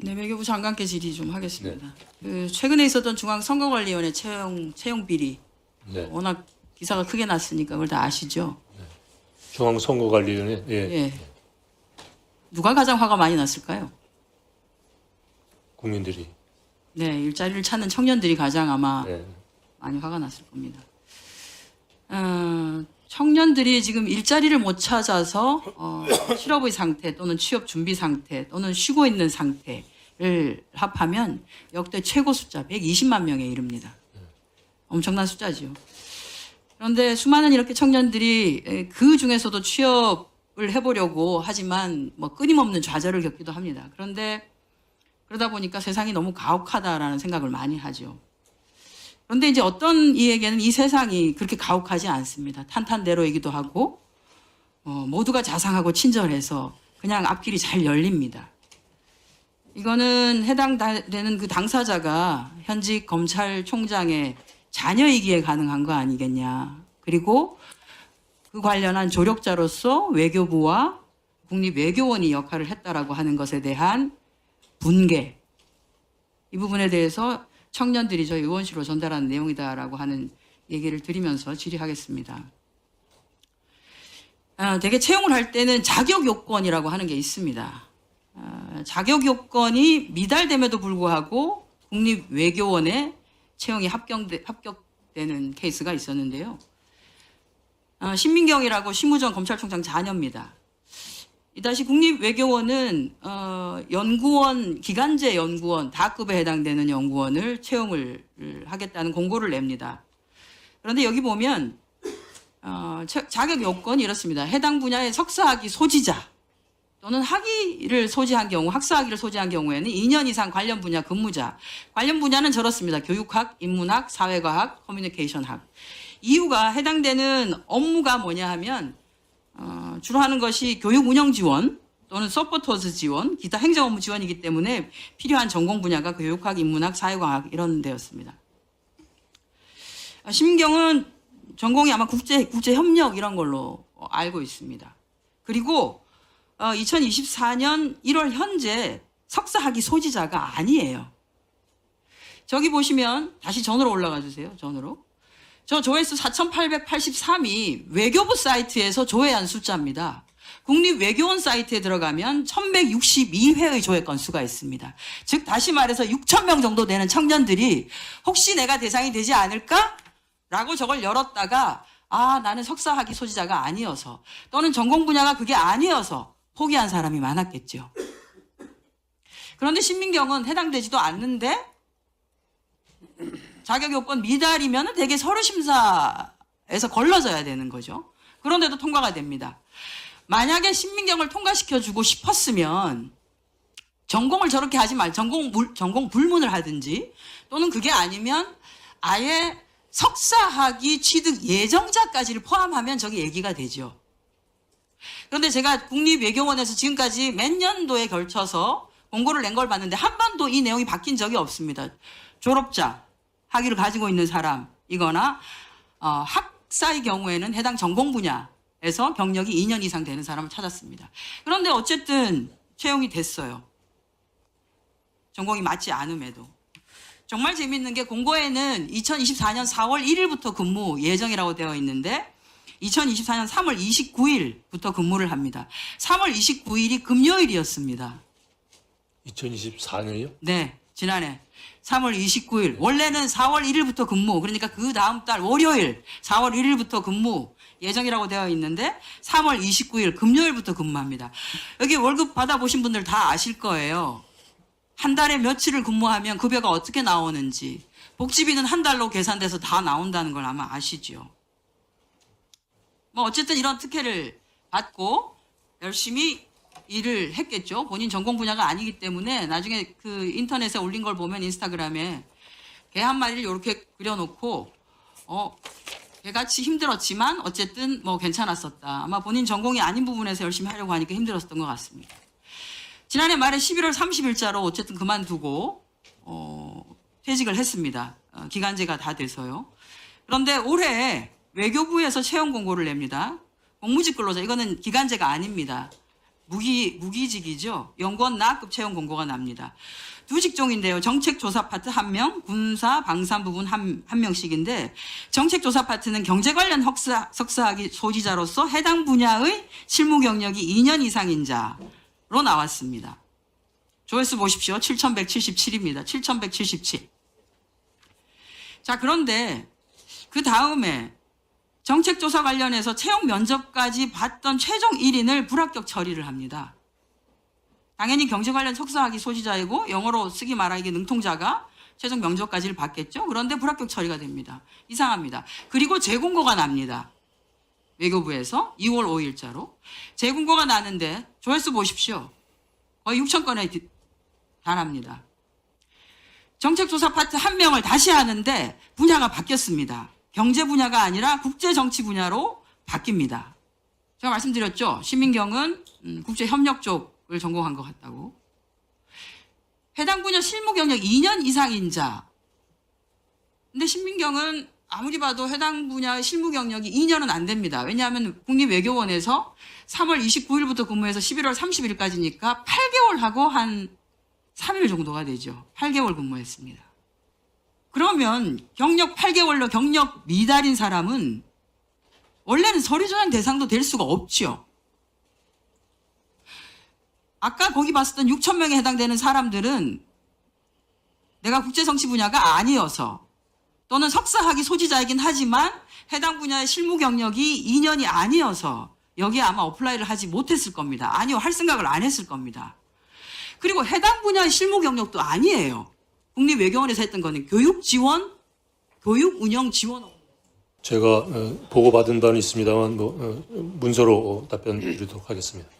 네, 외교부 장관께 질의 좀 하겠습니다. 그 최근에 있었던 중앙선거관리위원회 채용 비리, 네. 워낙 기사가 크게 났으니까 그걸 다 아시죠? 중앙선거관리위원회. 예. 예. 누가 가장 화가 많이 났을까요? 국민들이. 네, 일자리를 찾는 청년들이 가장 아마 네. 많이 화가 났을 겁니다. 청년들이 지금 일자리를 못 찾아서 실업의 상태 또는 취업 준비 상태 또는 쉬고 있는 상태를 합하면 역대 최고 숫자 120만 명에 이릅니다. 엄청난 숫자죠. 그런데 수많은 이렇게 청년들이 그 중에서도 취업을 해보려고 하지만 뭐 끊임없는 좌절을 겪기도 합니다. 그런데 그러다 보니까 세상이 너무 가혹하다라는 생각을 많이 하죠. 그런데 이제 어떤 이에게는 이 세상이 그렇게 가혹하지 않습니다. 탄탄대로이기도 하고 모두가 자상하고 친절해서 그냥 앞길이 잘 열립니다. 이거는 해당되는 그 당사자가 현직 검찰총장의 자녀이기에 가능한 거 아니겠냐. 그리고 그 관련한 조력자로서 외교부와 국립외교원이 역할을 했다라고 하는 것에 대한 분개. 이 부분에 대해서 청년들이 저희 의원실로 전달하는 내용이다라고 하는 얘기를 드리면서 질의하겠습니다. 대개 채용을 할 때는 자격 요건이라고 하는 게 있습니다. 자격 요건이 미달됨에도 불구하고 국립외교원에 채용이 합격되는 케이스가 있었는데요. 신민경이라고 심우정 검찰총장 자녀입니다. 이다시 국립외교원은 연구원, 기간제 연구원, 다급에 해당되는 연구원을 채용을 하겠다는 공고를 냅니다. 그런데 여기 보면 자격 요건이 이렇습니다. 해당 분야의 석사학위 소지자 또는 학위를 소지한 경우, 학사학위를 소지한 경우에는 2년 이상 관련 분야 근무자. 관련 분야는 저렇습니다. 교육학, 인문학, 사회과학, 커뮤니케이션학. 이유가 해당되는 업무가 뭐냐 하면 주로 하는 것이 교육 운영 지원 또는 서포터즈 지원, 기타 행정 업무 지원이기 때문에 필요한 전공 분야가 교육학, 인문학, 사회과학 이런 데였습니다. 신민경은 전공이 아마 국제협력 이런 걸로 알고 있습니다. 그리고 2024년 1월 현재 석사학위 소지자가 아니에요. 저기 보시면 다시 전으로 올라가 주세요. 전으로. 저 조회수 4,883이 외교부 사이트에서 조회한 숫자입니다. 국립외교원 사이트에 들어가면 1,162회의 조회 건수가 있습니다. 즉 다시 말해서 6,000명 정도 되는 청년들이 혹시 내가 대상이 되지 않을까? 라고 저걸 열었다가 나는 석사학위 소지자가 아니어서 또는 전공 분야가 그게 아니어서 포기한 사람이 많았겠죠. 그런데 신민경은 해당되지도 않는데 자격 요건 미달이면 대개 서류 심사에서 걸러져야 되는 거죠. 그런데도 통과가 됩니다. 만약에 신민경을 통과시켜주고 싶었으면 전공을 저렇게 하지 전공 불문을 하든지 또는 그게 아니면 아예 석사학위 취득 예정자까지를 포함하면 저게 얘기가 되죠. 그런데 제가 국립외교원에서 지금까지 몇 년도에 걸쳐서 공고를 낸 걸 봤는데 한 번도 이 내용이 바뀐 적이 없습니다. 졸업자, 학위를 가지고 있는 사람이거나 학사의 경우에는 해당 전공 분야에서 경력이 2년 이상 되는 사람을 찾았습니다. 그런데 어쨌든 채용이 됐어요. 전공이 맞지 않음에도. 정말 재밌는 게 공고에는 2024년 4월 1일부터 근무 예정이라고 되어 있는데 2024년 3월 29일부터 근무를 합니다. 3월 29일이 금요일이었습니다. 2024년이요? 네, 지난해 3월 29일. 원래는 4월 1일부터 근무, 그러니까 그 다음 달 월요일 4월 1일부터 근무 예정이라고 되어 있는데 3월 29일 금요일부터 근무합니다. 여기 월급 받아보신 분들 다 아실 거예요. 한 달에 며칠을 근무하면 급여가 어떻게 나오는지, 복지비는 한 달로 계산돼서 다 나온다는 걸 아마 아시죠. 뭐 어쨌든 이런 특혜를 받고 열심히 일을 했겠죠. 본인 전공 분야가 아니기 때문에 나중에 그 인터넷에 올린 걸 보면 인스타그램에 개 한 마리를 이렇게 그려놓고 개같이 힘들었지만 어쨌든 뭐 괜찮았었다. 아마 본인 전공이 아닌 부분에서 열심히 하려고 하니까 힘들었던 것 같습니다. 지난해 말에 11월 30일자로 어쨌든 그만두고 퇴직을 했습니다. 기간제가 다 돼서요. 그런데 올해 외교부에서 채용 공고를 냅니다. 공무직 근로자, 이거는 기간제가 아닙니다. 무기직이죠. 연구원 나급 채용 공고가 납니다. 두 직종인데요. 정책조사 파트 1명, 군사, 방산 부분 한 명씩인데 정책조사 파트는 경제 관련 석사학위 소지자로서 해당 분야의 실무 경력이 2년 이상인 자로 나왔습니다. 조회수 보십시오. 7,177입니다. 7,177. 자, 그런데 그 다음에 정책조사 관련해서 채용 면접까지 봤던 최종 1인을 불합격 처리를 합니다. 당연히 경제 관련 석사학위 소지자이고 영어로 쓰기 말하기 능통자가 최종 면접까지를 받겠죠. 그런데 불합격 처리가 됩니다. 이상합니다. 그리고 재공고가 납니다. 외교부에서 2월 5일자로. 재공고가 나는데 조회수 보십시오. 거의 6,000건에 달합니다. 정책조사 파트 1명을 다시 하는데 분야가 바뀌었습니다. 경제 분야가 아니라 국제정치 분야로 바뀝니다. 제가 말씀드렸죠. 신민경은 국제협력 쪽을 전공한 것 같다고. 해당 분야 실무 경력 2년 이상인 자. 근데 신민경은 아무리 봐도 해당 분야의 실무 경력이 2년은 안 됩니다. 왜냐하면 국립외교원에서 3월 29일부터 근무해서 11월 30일까지니까 8개월 하고 한 3일 정도가 되죠. 8개월 근무했습니다. 그러면 경력 8개월로 경력 미달인 사람은 원래는 서류 조작 대상도 될 수가 없죠. 아까 거기 봤었던 6,000명에 해당되는 사람들은 내가 국제정치 분야가 아니어서 또는 석사학위 소지자이긴 하지만 해당 분야의 실무 경력이 2년이 아니어서 여기에 아마 어플라이를 하지 못했을 겁니다. 아니요, 할 생각을 안 했을 겁니다. 그리고 해당 분야의 실무 경력도 아니에요. 국립외교원에서 했던 거는 교육 지원, 교육 운영 지원. 제가 보고받은 바는 있습니다만 문서로 답변 드리도록 하겠습니다.